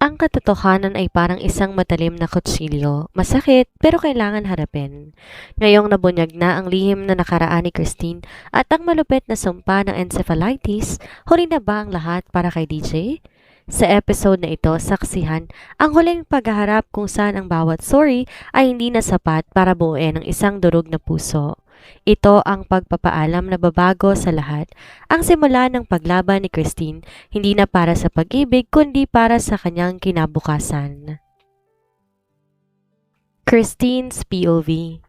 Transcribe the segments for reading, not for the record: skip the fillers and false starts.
Ang katotohanan ay parang isang matalim na kutsilyo. Masakit, pero kailangan harapin. Ngayong nabunyag na ang lihim na nakaraan ni Christine at ang malupit na sumpa ng encephalitis, huli na ba ang lahat para kay DJ? Sa episode na ito, saksihan ang huling paghaharap kung saan ang bawat sorry ay hindi na sapat para buuin ang isang durog na puso. Ito ang pagpapaalam na babago sa lahat. Ang simula ng paglaban ni Christine hindi na para sa pag-ibig kundi para sa kanyang kinabukasan. Christine's POV.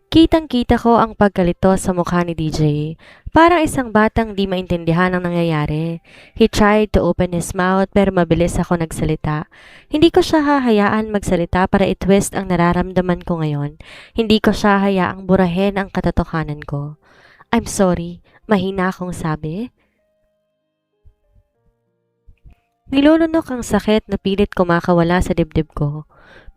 Kitang-kita ko ang pagkalito sa mukha ni DJ. Parang isang batang di maintindihan ang nangyayari. He tried to open his mouth pero mabilis ako nagsalita. Hindi ko siya hahayaan magsalita para i-twist ang nararamdaman ko ngayon. Hindi ko siya hayaang burahin ang katotohanan ko. I'm sorry, mahina akong sabi. Nilulunok ang sakit na pilit kumakawala sa dibdib ko.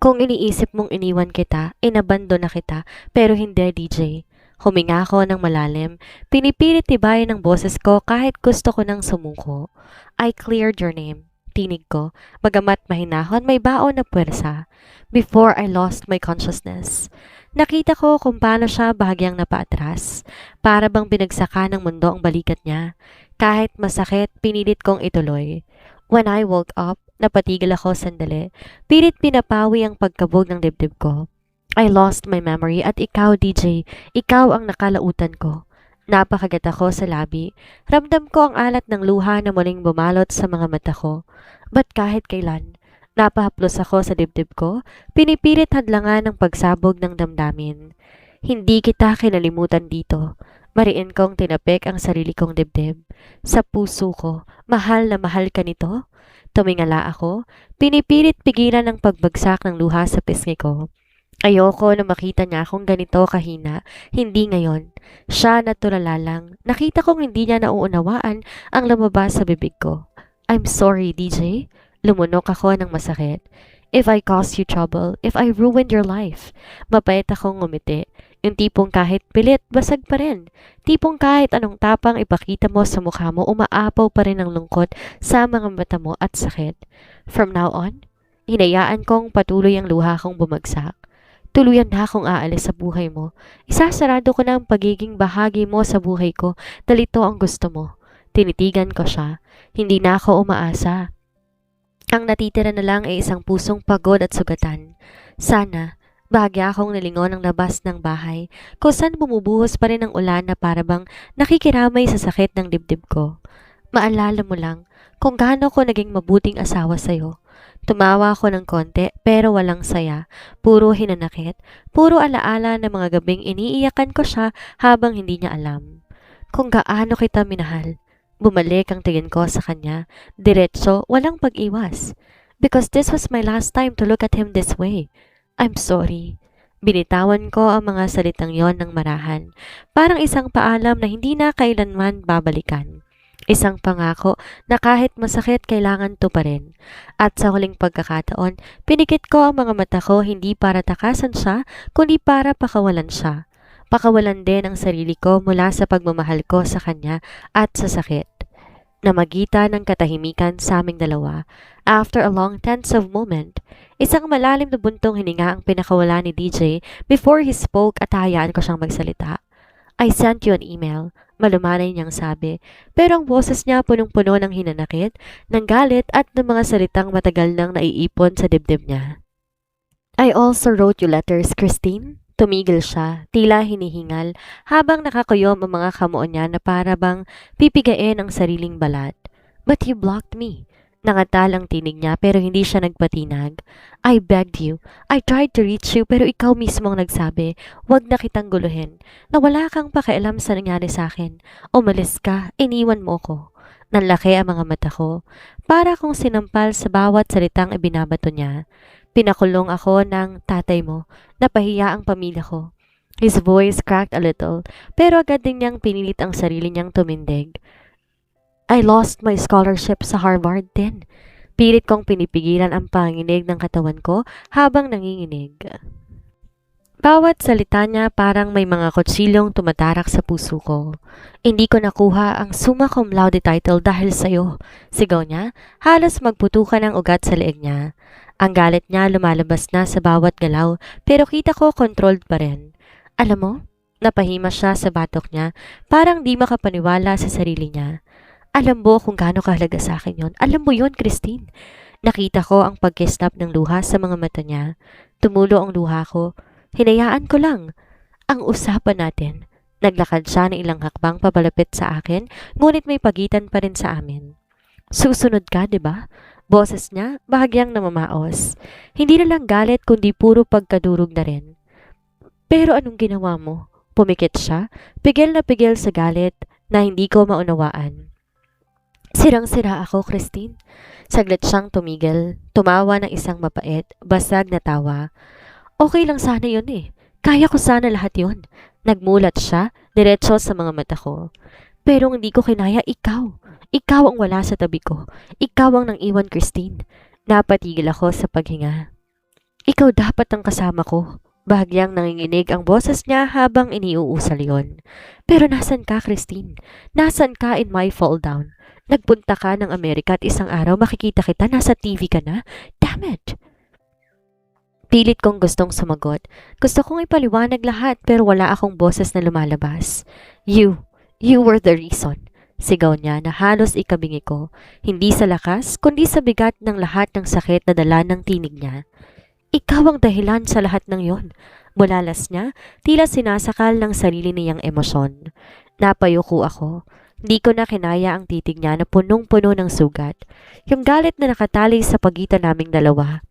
Kung iniisip mong iniwan kita, inabando na kita, pero hindi DJ. Huminga ako ng malalim, pinipilit tibayan ang boses ko kahit gusto ko nang sumuko. I cleared your name. Tinig ko, bagamat mahinahon may baon na puwersa. Before I lost my consciousness. Nakita ko kung paano siya bahagyang napaatras. Para bang binagsaka ng mundo ang balikat niya. Kahit masakit, pinilit kong ituloy. When I woke up, napatigil ako sandali. Pilit pinapawi ang pagkabog ng dibdib ko. I lost my memory at ikaw, DJ, ikaw ang nakalautan ko. Napakagat ako sa labi. Ramdam ko ang alat ng luha na muling bumalot sa mga mata ko. But kahit kailan, napahaplos ako sa dibdib ko, pinipilit hadlangan ang pagsabog ng damdamin. Hindi kita kinalimutan dito. Mariin kong tinapik ang sarili kong dibdib. Sa puso ko, mahal na mahal ka nito? Tumingala ako, pinipilit pigilan ang pagbagsak ng luha sa pisngi ko. Ayoko na makita niya akong ganito kahina, hindi ngayon. Siya natulala lang, nakita kong hindi niya nauunawaan ang lumabas sa bibig ko. I'm sorry, DJ. Lumunok ako ng masakit. If I caused you trouble, if I ruined your life. Mapait akong ngumiti. Yung tipong kahit pilit, basag pa rin. Tipong kahit anong tapang ipakita mo sa mukha mo, umaapaw pa rin ang lungkot sa mga mata mo at sakit. From now on, hinayaan kong patuloy ang luha kong bumagsak. Tuluyan na akong aalis sa buhay mo. Isasarado ko na ang pagiging bahagi mo sa buhay ko dahil ito ang gusto mo. Tinitigan ko siya. Hindi na ako umaasa. Ang natitira na lang ay isang pusong pagod at sugatan. Sana, bahagya akong nalingon ng labas ng bahay, kung saan bumubuhos pa rin ang ulan na parabang nakikiramay sa sakit ng dibdib ko. Maalala mo lang kung gaano ko naging mabuting asawa sa'yo. Tumawa ako ng konti pero walang saya, puro hinanakit, puro alaala ng mga gabing iniiyakan ko siya habang hindi niya alam. Kung gaano kita minahal. Bumalik ang tingin ko sa kanya, diretso, walang pag-iwas. Because this was my last time to look at him this way. I'm sorry. Binitawan ko ang mga salitang yon ng marahan. Parang isang paalam na hindi na kailanman babalikan. Isang pangako na kahit masakit kailangan to pa rin. At sa huling pagkakataon, pinikit ko ang mga mata ko hindi para takasan siya, kundi para pakawalan siya. Pakawalan din ang sarili ko mula sa pagmamahal ko sa kanya at sa sakit. Namagitan ng katahimikan sa aming dalawa, after a long tensive moment, isang malalim na buntong hininga ang pinakawala ni DJ before he spoke at hayaan ko siyang magsalita. I sent you an email, malumanay niyang sabi, pero ang boses niya punong-puno ng hinanakit, ng galit at ng mga salitang matagal nang naiipon sa dibdib niya. I also wrote you letters, Christine. Tumigil siya, tila hinihingal, habang nakakuyom ang mga kamuo niya na para bang pipigain ang sariling balat. But you blocked me. Nangatal ang tinig niya pero hindi siya nagpatinag. I begged you. I tried to reach you pero ikaw mismo ang nagsabi, wag na kitang guluhin, na wala kang pakialam sa nangyari sa akin. Umalis ka, iniwan mo ko. Nanlaki ang mga mata ko, para kong sinampal sa bawat salitang ibinabato niya. Pinakulong ako ng tatay mo, napahiya ang pamilya ko. His voice cracked a little, pero agad din niyang pinilit ang sarili niyang tumindig. I lost my scholarship sa Harvard din. Pilit kong pinipigilan ang panginig ng katawan ko habang nanginginig. Bawat salita niya parang may mga kutsilong tumatarak sa puso ko. Hindi ko nakuha ang summa cum laude title dahil sa'yo. Sigaw niya, halos magputukan ang ugat sa leeg niya. Ang galit niya lumalabas na sa bawat galaw pero kita ko controlled pa rin. Alam mo, napahima siya sa batok niya, parang di makapaniwala sa sarili niya. Alam mo kung gaano kahalaga sa akin yon. Alam mo yon, Christine. Nakita ko ang pagkisnap ng luha sa mga mata niya. Tumulo ang luha ko. Hinayaan ko lang. Ang usapan natin. Naglakad siya ng ilang hakbang papalapit sa akin, ngunit may pagitan pa rin sa amin. Susunod ka, di ba? Boses niya, bahagyang namamaos. Hindi na lang galit kundi puro pagkadurog na rin. Pero anong ginawa mo? Pumikit siya, pigil na pigil sa galit na hindi ko maunawaan. Sirang-sira ako, Christine. Saglit siyang tumigil, tumawa ng isang mapait, basag na tawa. Okay lang sana yun eh. Kaya ko sana lahat yun. Nagmulat siya, diretso sa mga mata ko. Pero hindi ko kinaya ikaw. Ikaw ang wala sa tabi ko. Ikaw ang nang iwan, Christine. Napatigil ako sa paghinga. Ikaw dapat ang kasama ko. Bahagyang nanginginig ang boses niya habang iniuusal yon. Pero nasan ka, Christine? Nasan ka in my fall down? Nagpunta ka ng Amerika at isang araw makikita kita, nasa TV ka na? Damn it! Pilit kong gustong sumagot. Gusto kong ipaliwanag lahat pero wala akong boses na lumalabas. You were the reason. Sigaw niya na halos ikabingi ko. Hindi sa lakas, kundi sa bigat ng lahat ng sakit na dala ng tinig niya. Ikaw ang dahilan sa lahat ng yon. Bulalas niya, tila sinasakal ng sarili niyang emosyon. Napayuko ako. Di ko na kinaya ang titig niya na punong-puno ng sugat. Yung galit na nakatali sa pagitan naming dalawa.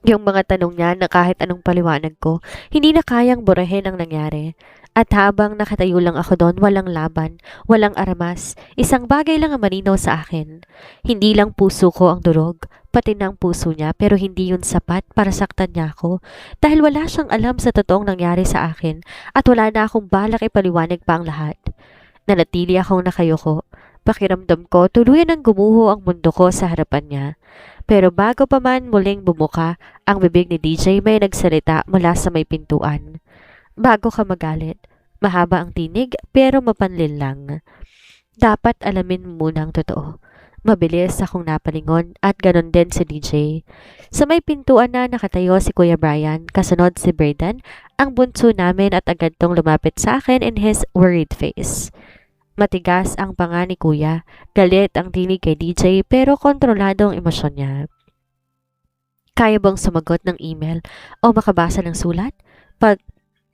Yung mga tanong niya na kahit anong paliwanag ko, hindi na kayang burahin ang nangyari. At habang nakatayo lang ako doon, walang laban, walang aramas, isang bagay lang ang malinaw sa akin. Hindi lang puso ko ang durog, pati na ang puso niya, pero hindi yun sapat para saktan niya ako. Dahil wala siyang alam sa totoong nangyari sa akin at wala na akong balak ipaliwanag pa ang lahat. Nanatili akong nakayuko. Pakiramdam ko, tuluyan ang gumuho ang mundo ko sa harapan niya. Pero bago pa man muling bumuka, ang bibig ni DJ may nagsalita mula sa may pintuan. Bago ka magalit, mahaba ang tinig pero mapanlil lang. Dapat alamin mo muna ang totoo. Mabilis akong napalingon at ganon din si DJ. Sa may pintuan na nakatayo si Kuya Brian, kasunod si Braden, ang bunso namin at agad tong lumapit sa akin in his worried face. Matigas ang panga ni Kuya, galit ang tinig kay DJ pero kontrolado ang emosyon niya. Kaya bang sumagot ng email o makabasa ng sulat?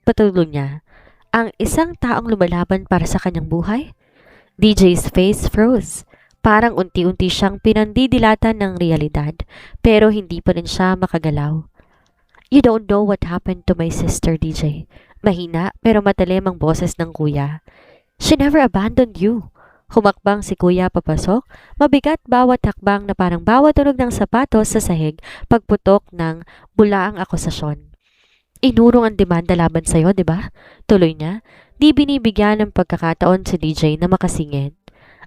Patuloy niya. Ang isang taong lumalaban para sa kanyang buhay? DJ's face froze. Parang unti-unti siyang pinandidilatan ng realidad pero hindi pa rin siya makagalaw. You don't know what happened to my sister, DJ. Mahina pero matalim ang boses ng Kuya. She never abandoned you. Humakbang si Kuya papasok, mabigat bawat hakbang na parang bawat tunog ng sapatos sa sahig pagputok ng bulaang akusasyon. Inurong ang demanda laban sa'yo, di ba? Tuloy niya, di binibigyan ng pagkakataon si DJ na makasingit.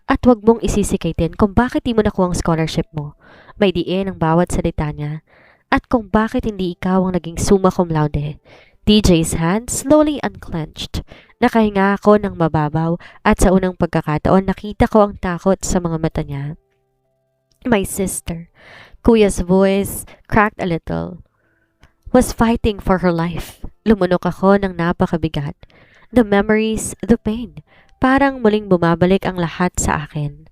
At wag mong isisikitin kung bakit di mo nakuha ang scholarship mo. May diin ang bawat salita niya. At kung bakit hindi ikaw ang naging summa cum laude. DJ's hand slowly unclenched. Nakahinga ako ng mababaw at sa unang pagkakataon nakita ko ang takot sa mga mata niya. My sister, Kuya's voice cracked a little, was fighting for her life. Lumunok ako ng napakabigat. The memories, the pain, parang muling bumabalik ang lahat sa akin.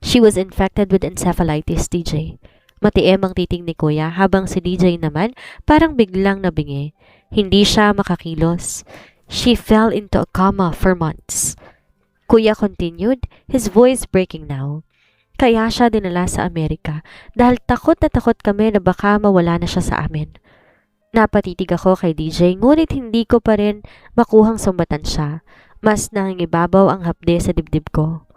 She was infected with encephalitis, DJ. Matiim ang titig ni Kuya habang si DJ naman parang biglang nabingi. Hindi siya makakilos. She fell into a coma for months. Kuya continued, his voice breaking now. Kaya siya dinala sa Amerika dahil takot na takot kami na baka mawala na siya sa amin. Napatitig ako kay DJ ngunit hindi ko pa rin makuhang sumbatan siya. Mas nangingibabaw ang hapde sa dibdib ko.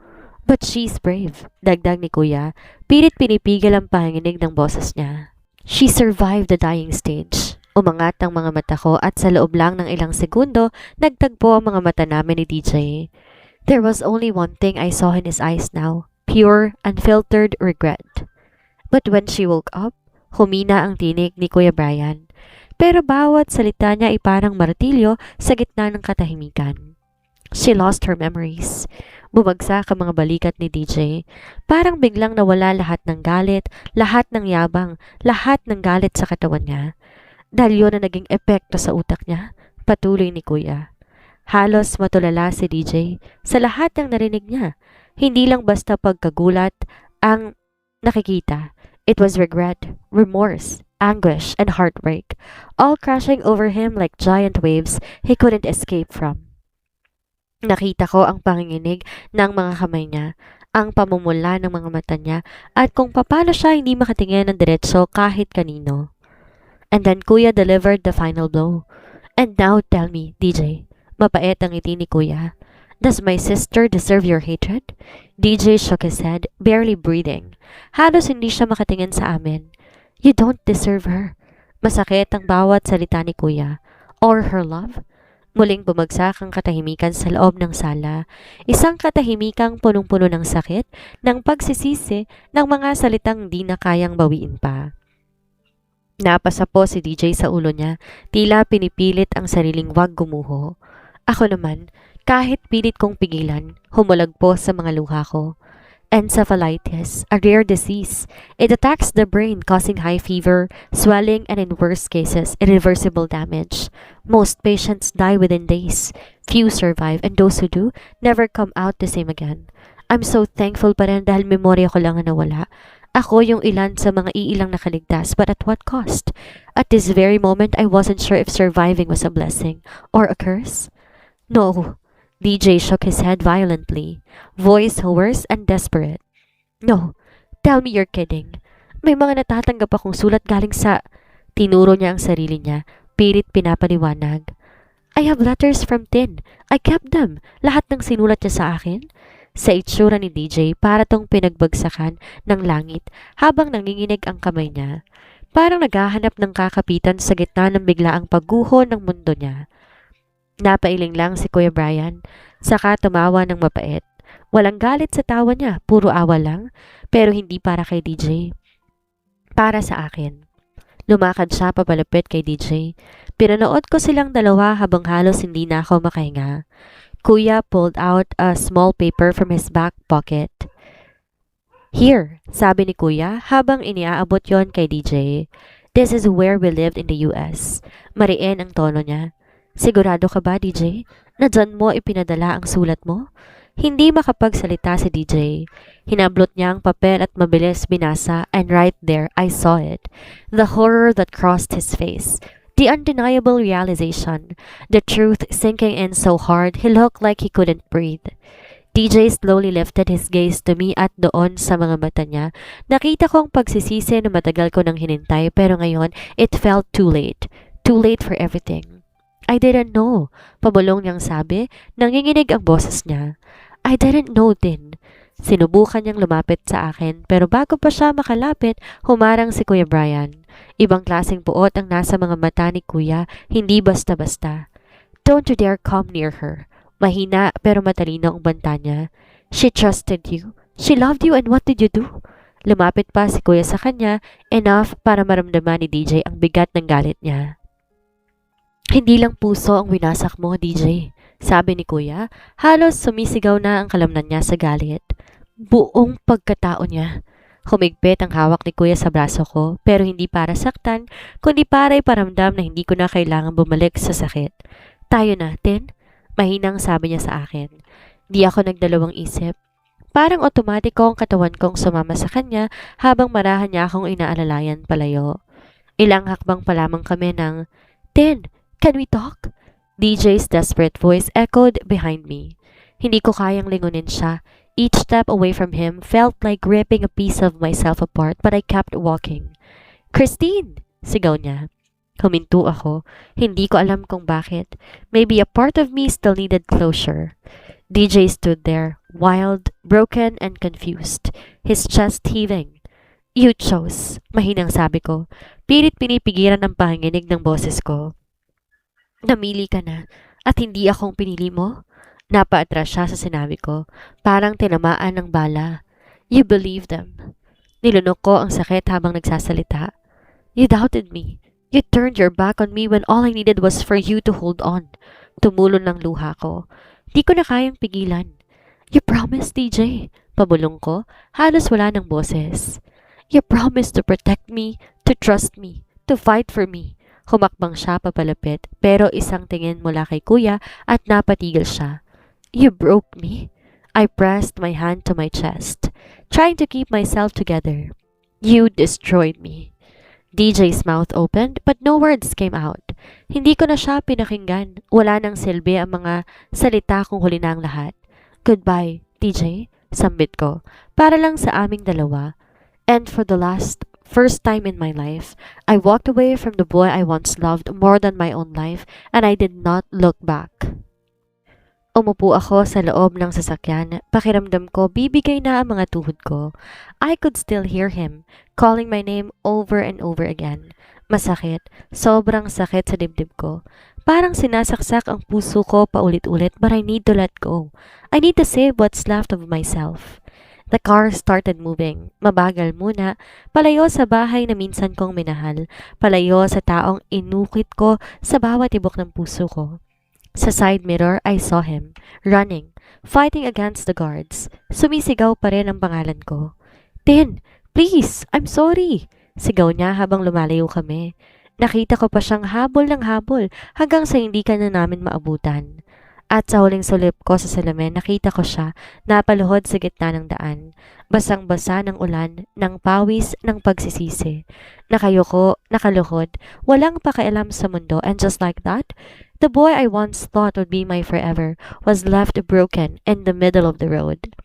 But she's brave, dagdag ni Kuya. Pilit pinipigil ang panginginig ng boses niya. She survived the dying stage. Umangat ang mga mata ko at sa loob lang ng ilang segundo, nagtagpo ang mga mata namin ni DJ. There was only one thing I saw in his eyes now, pure, unfiltered regret. But when she woke up, humina ang tinig ni Kuya Brian. pero bawat salita niya ay parang martilyo sa gitna ng katahimikan. She lost her memories. Bumagsak ang mga balikat ni DJ. Parang biglang nawala lahat ng galit, lahat ng yabang, lahat ng galit sa katawan niya. Dahil yun ang naging epekto sa utak niya, patuloy ni Kuya. Halos matulala si DJ sa lahat ng narinig niya. Hindi lang basta pagkagulat ang nakikita. It was regret, remorse, anguish, and heartbreak, all crashing over him like giant waves he couldn't escape from. Nakita ko ang panginginig ng mga kamay niya, ang pamumula ng mga mata niya, at kung paano siya hindi makatingin ng diretso kahit kanino. And then Kuya delivered the final blow. And now tell me, DJ, mapait ang ngiti ni Kuya. Does my sister deserve your hatred? DJ shook his head, barely breathing. Halos hindi siya makatingin sa amin. You don't deserve her. Masakit ang bawat salita ni Kuya. Or her love? Muling bumagsak ang katahimikan sa loob ng sala. Isang katahimikang punong-puno ng sakit, ng pagsisisi, ng mga salitang di na kayang bawiin pa. Napasa po si DJ sa ulo niya, tila pinipilit ang sariling wag gumuho. Ako naman, kahit pilit kong pigilan, humulag po sa mga luha ko. Encephalitis, a rare disease. It attacks the brain, causing high fever, swelling, and in worst cases, irreversible damage. Most patients die within days. Few survive, and those who do never come out the same again. I'm so thankful pa rin dahil memorya ko lang ang nawala. Ako yung ilan sa mga iilang nakaligtas, but at what cost? At this very moment, I wasn't sure if surviving was a blessing or a curse. No. DJ shook his head violently, voice hoarse and desperate. No, tell me you're kidding. May mga natatanggap akong sulat galing sa... Tinuro niya ang sarili niya, pilit pinapaliwanag. I have letters from Tin. I kept them. Lahat ng sinulat niya sa akin. Sa itsura ni DJ, para tong pinagbagsakan ng langit habang nanginginig ang kamay niya. Parang naghahanap ng kakapitan sa gitna ng biglaang pagguho ng mundo niya. Napailing lang si Kuya Brian, saka tumawa ng mapait. Walang galit sa tawa niya, puro awa lang, pero hindi para kay DJ. Para sa akin. Lumakad siya papalapit kay DJ. Pinanood ko silang dalawa habang halos hindi na ako makahinga. Kuya pulled out a small paper from his back pocket. Here, sabi ni Kuya habang iniaabot yon kay DJ. This is where we lived in the US. Mariin ang tono niya. Sigurado ka ba, DJ? Na dyan mo ipinadala ang sulat mo? Hindi makapagsalita si DJ. Hinablot niya ang papel at mabilis binasa, and right there, I saw it. The horror that crossed his face. The undeniable realization. The truth sinking in so hard, he looked like he couldn't breathe. DJ slowly lifted his gaze to me at doon sa mga mata niya. Nakita ko ang pagsisisi na matagal ko nang hinintay, pero ngayon, it felt too late. Too late for everything. I didn't know, pabulong niyang sabi, nanginginig ang boses niya. I didn't know din. Sinubukan niyang lumapit sa akin, pero bago pa siya makalapit, humarang si Kuya Brian. Ibang klaseng puot ang nasa mga mata ni Kuya, hindi basta-basta. Don't you dare come near her. Mahina pero matalino ang banta niya. She trusted you. She loved you, and what did you do? Lumapit pa si Kuya sa kanya, enough para maramdaman ni DJ ang bigat ng galit niya. Hindi lang puso ang winasak mo, DJ. Sabi ni Kuya, halos sumisigaw na ang kalamnan niya sa galit. Buong pagkatao niya. Humigpit ang hawak ni Kuya sa braso ko, pero hindi para saktan, kundi para iparamdam na hindi ko na kailangan bumalik sa sakit. Tayo natin? Mahinang sabi niya sa akin. Di ako nagdalawang isip. Parang otomatiko ang katawan kong sumama sa kanya habang marahan niya akong inaalalayan palayo. Ilang hakbang pa lamang kami ng, Tin, can we talk? DJ's desperate voice echoed behind me. Hindi ko kayang lingunin siya. Each step away from him felt like ripping a piece of myself apart, but I kept walking. Christine! Sigaw niya. Huminto ako. Hindi ko alam kung bakit. Maybe a part of me still needed closure. DJ stood there, wild, broken, and confused, his chest heaving. You chose, mahinang sabi ko. Pilit pinipigilan ang panginginig ng boses ko. Namili ka na, at hindi akong pinili mo? Napaatras siya sa sinabi ko, parang tinamaan ng bala. You believe them. Nilunok ko ang sakit habang nagsasalita. You doubted me. You turned your back on me when all I needed was for you to hold on. Tumulon ng luha ko. Di ko na kayang pigilan. You promised, DJ. Pabulong ko, halos wala ng boses. You promised to protect me, to trust me, to fight for me. Humakbang siya papalapit, pero isang tingin mula kay kuya at napatigil siya. You broke me. I pressed my hand to my chest, trying to keep myself together. You destroyed me. DJ's mouth opened but no words came out. Hindi ko na siya pinakinggan. Wala nang silbi ang mga salita kung huli na ang lahat. Goodbye, DJ, sambit ko. Para lang sa aming dalawa. And for the first time in my life, I walked away from the boy I once loved more than my own life and I did not look back. Umupo ako sa loob ng sasakyan. Pakiramdam ko, bibigay na ang mga tuhod ko. I could still hear him, calling my name over and over again. Masakit. Sobrang sakit sa dibdib ko. Parang sinasaksak ang puso ko paulit-ulit, but I need to let go. I need to save what's left of myself. The car started moving. Mabagal muna. Palayo sa bahay na minsan kong minahal. Palayo sa taong inukit ko sa bawat tibok ng puso ko. Sa side mirror, I saw him, running, fighting against the guards. Sumisigaw pa rin ang pangalan ko. Tin, please, I'm sorry. Sigaw niya habang lumalayo kami. Nakita ko pa siyang habol ng habol hanggang sa hindi ka na namin maabutan. At sa huling sulip ko sa salamin, nakita ko siya napaluhod sa gitna ng daan. Basang-basa ng ulan, ng pawis, ng pagsisisi. Nakayuko, nakaluhod, walang pakialam sa mundo, and just like that, the boy I once thought would be my forever was left broken in the middle of the road.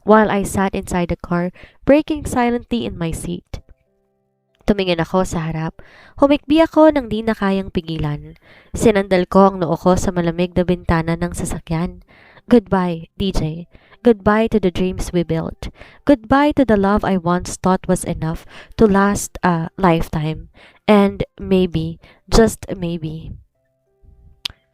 While I sat inside the car, breaking silently in my seat. Tumingin ako sa harap. Humikbi ako nang di na kayang pigilan. Sinandal ko ang noo ko sa malamig na bintana ng sasakyan. Goodbye, DJ. Goodbye to the dreams we built. Goodbye to the love I once thought was enough to last a lifetime. And maybe, just maybe,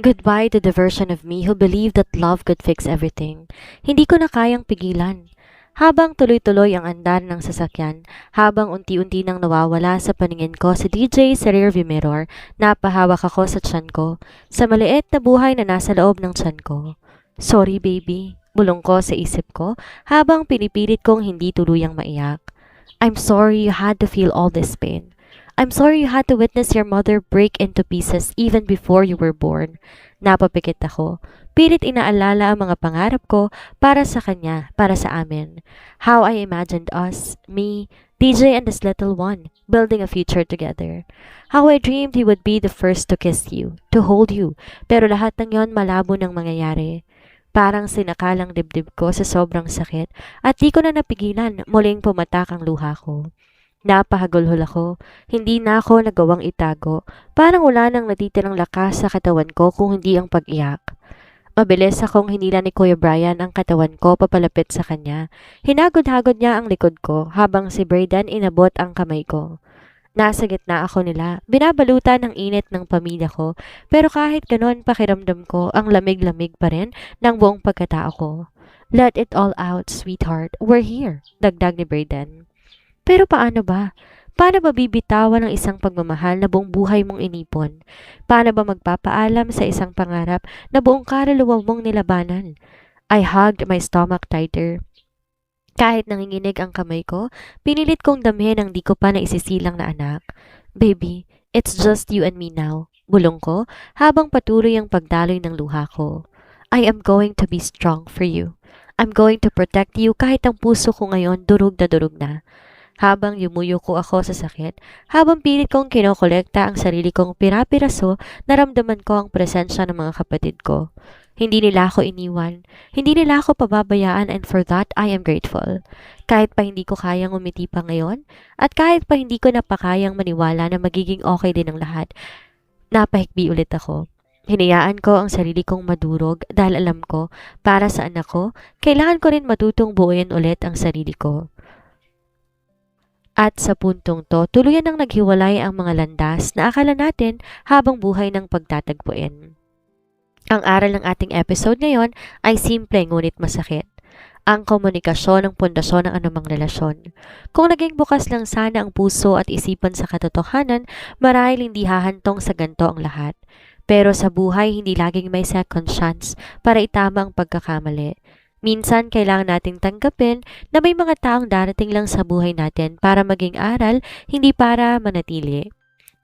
goodbye to the version of me who believed that love could fix everything. Hindi ko na kayang pigilan. Habang tuloy-tuloy ang andar ng sasakyan, habang unti-unti nang nawawala sa paningin ko si DJ sa rearview mirror, napahawak ako sa tiyan ko, sa maliit na buhay na nasa loob ng tiyan ko. Sorry baby, bulong ko sa isip ko habang pinipilit kong hindi tuluyang maiyak. I'm sorry you had to feel all this pain. I'm sorry you had to witness your mother break into pieces even before you were born. Napapikit ako. Pilit inaalala ang mga pangarap ko para sa kanya, para sa amin. How I imagined us, me, DJ and this little one, building a future together. How I dreamed he would be the first to kiss you, to hold you, pero lahat ng yon malabo nang mangyayari. Parang sinakalang dibdib ko sa sobrang sakit at di ko na napigilan, muling pumatak ang luha ko. Napahagulhol ako, hindi na ako nagawang itago, parang wala nang natitirang lakas sa katawan ko kung hindi ang pag-iyak. Mabilis akong hinila ni Kuya Brian ang katawan ko papalapit sa kanya. Hinagod-hagod niya ang likod ko habang si Brayden inabot ang kamay ko. Nasa gitna ako nila, binabalutan ng init ng pamilya ko, pero kahit ganon pakiramdam ko ang lamig-lamig pa rin ng buong pagkatao ko. Let it all out, sweetheart. We're here, dagdag ni Brayden. Pero paano ba? Paano ba bibitawan ang isang pagmamahal na buong buhay mong inipon? Paano ba magpapaalam sa isang pangarap na buong kaluluwa mong nilabanan? I hugged my stomach tighter. Kahit nanginginig ang kamay ko, pinilit kong damhin ang di ko pa naisisilang na anak. Baby, it's just you and me now, bulong ko habang patuloy ang pagdaloy ng luha ko. I am going to be strong for you. I'm going to protect you kahit ang puso ko ngayon durog na. Habang yumuyuko ako sa sakit, habang pilit kong kinokolekta ang sarili kong pirapiraso, naramdaman ko ang presensya ng mga kapatid ko. Hindi nila ako iniwan, hindi nila ako pababayaan, and for that I am grateful. Kahit pa hindi ko kayang umiti pa ngayon, at kahit pa hindi ko napakayang maniwala na magiging okay din ang lahat, napahikbi ulit ako. Hinayaan ko ang sarili kong madurog dahil alam ko, para sa anak ko, kailangan ko rin matutong buuin ulit ang sarili ko. At sa puntong to, tuluyan nang naghiwalay ang mga landas na akala natin habang buhay ng pagtatagpuin. Ang aral ng ating episode ngayon ay simple ngunit masakit. Ang komunikasyon ang pundasyon ng anumang relasyon. Kung naging bukas lang sana ang puso at isipan sa katotohanan, marahil hindi hahantong sa ganito ang lahat. Pero sa buhay, hindi laging may second chance para itama ang pagkakamali. Minsan, kailangan nating tanggapin na may mga taong darating lang sa buhay natin para maging aral, hindi para manatili.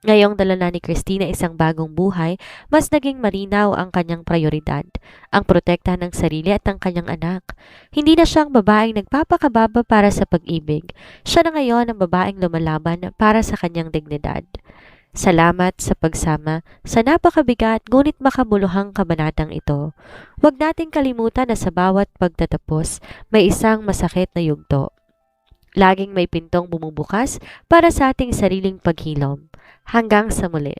Ngayong dala na ni Christina isang bagong buhay, mas naging malinaw ang kanyang prioridad, ang protektahan ng sarili at ang kanyang anak. Hindi na siyang babaeng nagpapakababa para sa pag-ibig. Siya na ngayon ang babaeng lumalaban para sa kanyang dignidad. Salamat sa pagsama sa napakabigat ngunit makabuluhang kabanatang ito. Huwag nating kalimutan na sa bawat pagtatapos, may isang masakit na yugto. Laging may pintong bumubukas para sa ating sariling paghilom. Hanggang sa muli.